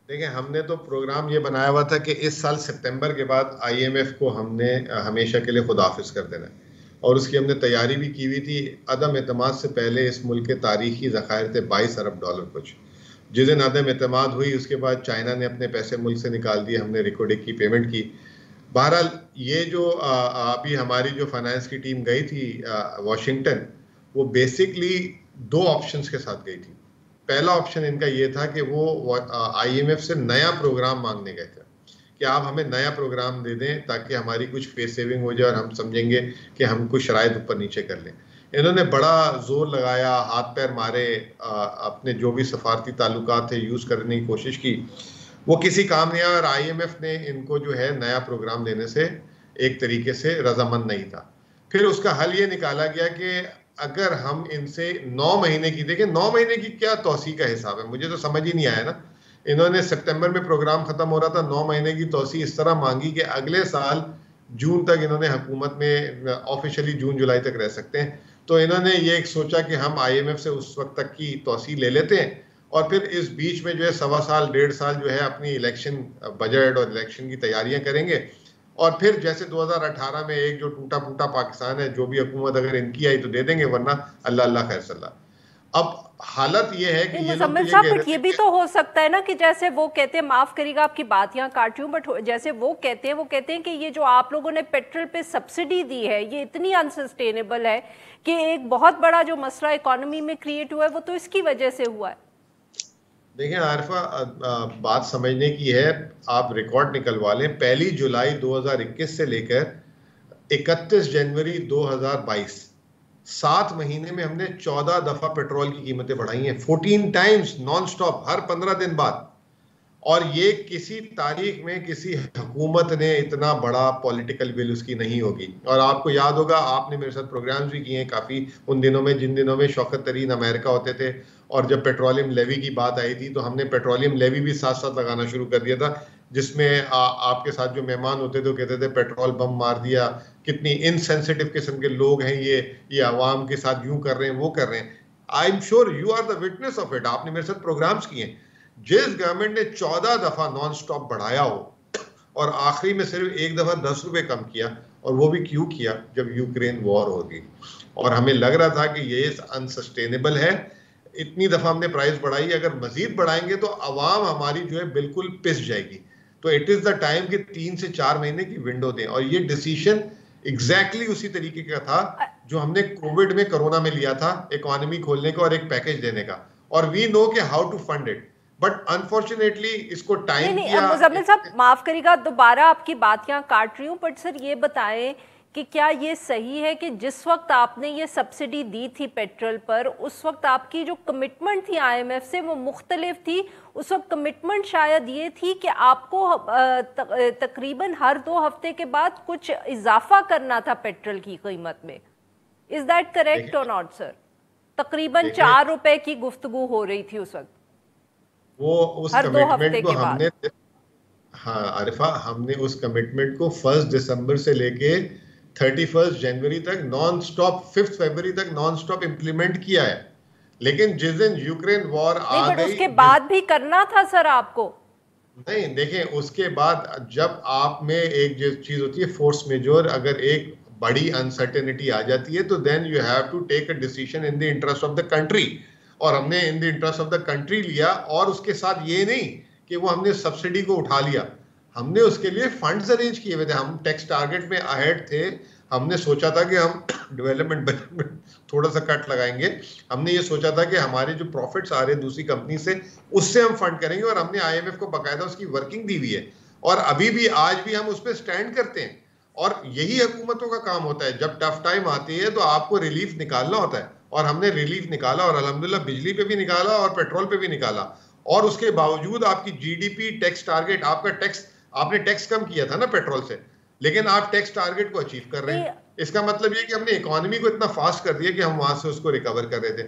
देखिए, हमने तो प्रोग्राम ये बनाया हुआ था कि इस साल सितंबर के बाद आईएमएफ को हमने हमेशा के लिए खुदाफिज कर देना है। और उसकी हमने तैयारी भी की हुई थी। अदम एतमाद से पहले इस मुल्क के तारीखी ज़खायर थे $22 अरब कुछ। जिस दिन अदम एतमाद हुई उसके बाद चाइना ने अपने पैसे मुल्क से निकाल दिए, हमने रिकॉर्डिंग की पेमेंट की। बहरहाल, ये जो अभी हमारी जो फाइनेंस की टीम गई थी वॉशिंगटन, वो बेसिकली दो ऑप्शंस के साथ गई थी। पहला ऑप्शन इनका ये था कि वो आईएमएफ से नया प्रोग्राम मांगने गए थे कि आप हमें नया प्रोग्राम दे दें ताकि हमारी कुछ पे सेविंग हो जाए और हम समझेंगे कि हम कुछ शराइत ऊपर नीचे कर लें। इन्होंने बड़ा जोर लगाया, हाथ पैर मारे, अपने जो भी सफारती ताल्लुकात थे यूज करने की कोशिश की, वो किसी काम नहीं आया। और आईएमएफ ने इनको जो है नया प्रोग्राम देने से एक तरीके से रजामंद नहीं था। फिर उसका हल ये निकाला गया कि अगर हम इनसे 9 महीने की, देखें 9 महीने की क्या तोसी का हिसाब है, मुझे तो समझ ही नहीं आया ना। इन्होंने सितंबर में प्रोग्राम खत्म हो रहा था, 9 महीने की तोसी इस तरह मांगी कि अगले साल जून तक इन्होंने हुकूमत में ऑफिशियली जून जुलाई तक रह सकते हैं। तो इन्होंने ये एक सोचा कि हम आईएमएफ से उस वक्त तक की तोसी ले लेते हैं और फिर इस बीच में जो है 1.25 साल 1.5 साल जो है अपनी इलेक्शन बजट और इलेक्शन की तैयारियां करेंगे। और फिर जैसे 2018 में एक जो टूटा फूटा पाकिस्तान है, जो भी हुकूमत अगर इनकी आई तो दे देंगे, वरना अल्लाह अल्लाह खैर सल्ला। अब हालत ये है नहीं कि ये लोग तो मुजम्मिल ये साहब, कह बट रहे ये थे भी कि तो हो सकता है ना कि जैसे वो कहते हैं, माफ करिएगा आपकी बात यहाँ काट रही हूँ, बट जैसे वो कहते हैं कि ये जो आप लोगों ने पेट्रोल पे सब्सिडी दी है ये इतनी अनसस्टेनेबल है कि एक बहुत बड़ा जो मसला इकोनॉमी में क्रिएट हुआ है वो तो इसकी वजह से हुआ है। देखिए आरिफा, बात समझने की है। आप रिकॉर्ड निकलवा लें, 1 जुलाई 2021 से लेकर 31 जनवरी 2022, 7 महीने में हमने 14 दफा पेट्रोल की कीमतें बढ़ाई हैं, 14 टाइम्स नॉन स्टॉप, हर 15 दिन बाद। और ये किसी तारीख में किसी हुकूमत ने इतना बड़ा पॉलिटिकल बिल उसकी नहीं होगी। और आपको याद होगा, आपने मेरे साथ प्रोग्राम्स भी किए हैं काफी उन दिनों में, जिन दिनों में शौकत तरीन अमेरिका होते थे। और जब पेट्रोलियम लेवी की बात आई थी तो हमने पेट्रोलियम लेवी भी साथ साथ लगाना शुरू कर दिया था, जिसमें आपके साथ जो मेहमान होते थे वो कहते थे पेट्रोल बम मार दिया, कितनी इनसेंसिटिव किस्म के लोग हैं ये आवाम के साथ यूं कर रहे हैं वो कर रहे हैं। I am sure you are the witness of it, आपने मेरे साथ प्रोग्राम्स किए हैं। जिस गवर्नमेंट ने 14 दफा नॉन स्टॉप बढ़ाया हो और आखिरी में सिर्फ एक दफा 10 रुपए कम किया, और वो भी क्यों किया, जब यूक्रेन वॉर होगी और हमें लग रहा था कि ये अनसस्टेनेबल है। इतनी दफा हमने प्राइस बढ़ाई, अगर मजीद बढ़ाएंगे तो आवाम हमारी जो है बिल्कुल पिस जाएगी। तो इट इज द टाइम कि 3 से 4 महीने की विंडो दें। और ये डिसीजन एग्जैक्टली उसी तरीके का था जो हमने कोविड में कोरोना में लिया था, इकोनॉमी खोलने का और एक पैकेज देने का। और वी नो कि how to fund it, but unfortunately इसको नहीं टाइम नहीं, किया। मुजम्मिल साहब माफ करिएगा, दोबारा आपकी बात यहाँ काट रही हूँ, बट सर ये बताएं कि क्या ये सही है कि जिस वक्त आपने ये सब्सिडी दी थी पेट्रोल पर, उस वक्त आपकी जो कमिटमेंट थी आईएमएफ से वो मुख्तलिफ थी। उस वक्त कमिटमेंट शायद ये थी कि आपको तकरीबन हर 2 हफ्ते के बाद कुछ इजाफा करना था पेट्रोल की कीमत में। इज दैट करेक्ट और नॉट सर? तकरीबन देखें 4 रुपए की गुफ्तगू हो रही थी उस वक्त, वो उस हर 2 हफ्ते कमिटमेंट को के बाद। हमने, हाँ आरिफा, हमने उस कमिटमेंट को 1 दिसंबर से लेके 31 जनवरी तक नॉन स्टॉप, 5 फरवरी तक नॉन स्टॉप इंप्लीमेंट किया है। लेकिन जिस दिन यूक्रेन वॉर नहीं आ बट गई, उसके जिस, बाद भी करना था सर आपको। नहीं देखें, उसके बाद जब आप में एक जो चीज होती है फोर्स मेजोर, अगर एक बड़ी अनसर्टेनिटी आ जाती है तो then you have to take a decision in the interest of the country. और हमने in the interest of the country लिया, और उसके साथ ये नहीं कि वो हमने सब्सिडी को उठा लिया, हमने उसके लिए फंड्स अरेंज किए हुए थे। हम टैक्स टारगेट में अहेड थे। हमने सोचा था कि हम डेवलपमेंट बजट में थोड़ा सा कट लगाएंगे। हमने ये सोचा था कि हमारे जो प्रॉफिट्स आ रहे हैं दूसरी कंपनी से, उससे हम फंड करेंगे। और हमने आईएमएफ को बकायदा उसकी वर्किंग दी हुई है, और अभी भी आज भी हम उस पर स्टैंड करते हैं। और यही हुकूमतों का काम होता है, जब टफ टाइम आती है तो आपको रिलीफ निकालना होता है। और हमने रिलीफ निकाला, और अल्हम्दुलिल्लाह बिजली पे भी निकाला और पेट्रोल पे भी निकाला। और उसके बावजूद आपकी जीडीपी टैक्स टारगेट, आपका टैक्स, आपने टैक्स कम किया था ना पेट्रोल से, लेकिन आप टैक्स टारगेट को अचीव कर रहे नहीं हैं। इसका मतलब ये कि हमने इकोनॉमी को इतना फास्ट कर दिया कि हम वहां से उसको रिकवर कर रहे थे।